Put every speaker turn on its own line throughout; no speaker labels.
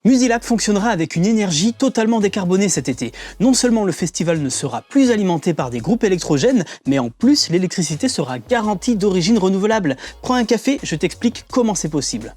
Musilac fonctionnera avec une énergie totalement décarbonée cet été. Non seulement le festival ne sera plus alimenté par des groupes électrogènes, mais en plus l'électricité sera garantie d'origine renouvelable. Prends un café, je t'explique comment c'est possible.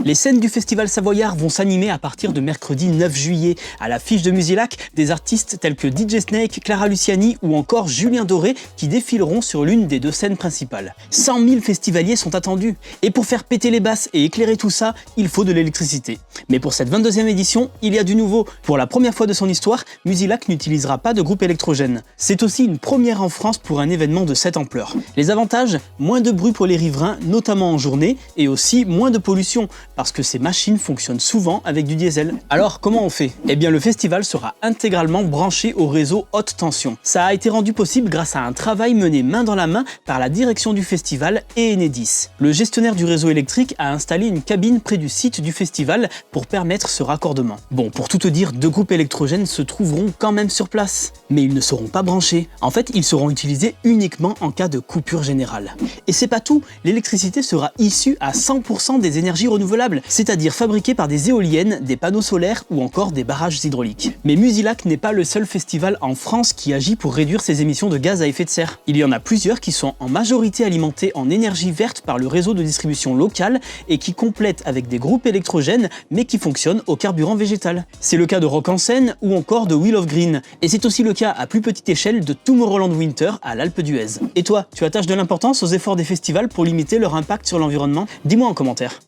Les scènes du Festival Savoyard vont s'animer à partir de mercredi 9 juillet. À l'affiche de Musilac, des artistes tels que DJ Snake, Clara Luciani ou encore Julien Doré qui défileront sur l'une des deux scènes principales. 100 000 festivaliers sont attendus. Et pour faire péter les basses et éclairer tout ça, il faut de l'électricité. Mais pour cette 22e édition, il y a du nouveau. Pour la première fois de son histoire, Musilac n'utilisera pas de groupe électrogène. C'est aussi une première en France pour un événement de cette ampleur. Les avantages, moins de bruit pour les riverains, notamment en journée, et aussi moins de pollution, parce que ces machines fonctionnent souvent avec du diesel. Alors comment on fait? Eh bien le festival sera intégralement branché au réseau haute tension. Ça a été rendu possible grâce à un travail mené main dans la main par la direction du festival et Enedis. Le gestionnaire du réseau électrique a installé une cabine près du site du festival pour permettre ce raccordement. Bon, pour tout te dire, deux groupes électrogènes se trouveront quand même sur place, mais ils ne seront pas branchés. En fait, ils seront utilisés uniquement en cas de coupure générale. Et c'est pas tout, l'électricité sera issue à 100% des énergies renouvelables, c'est-à-dire fabriquées par des éoliennes, des panneaux solaires ou encore des barrages hydrauliques. Mais Musilac n'est pas le seul festival en France qui agit pour réduire ses émissions de gaz à effet de serre. Il y en a plusieurs qui sont en majorité alimentés en énergie verte par le réseau de distribution local et qui complètent avec des groupes électrogènes mais qui fonctionnent au carburant végétal. C'est le cas de Rock en Seine ou encore de Wheel of Green. Et c'est aussi le cas à plus petite échelle de Tomorrowland Winter à l'Alpe d'Huez. Et toi, tu attaches de l'importance aux efforts des festivals pour limiter leur impact sur l'environnement? Dis-moi en commentaire.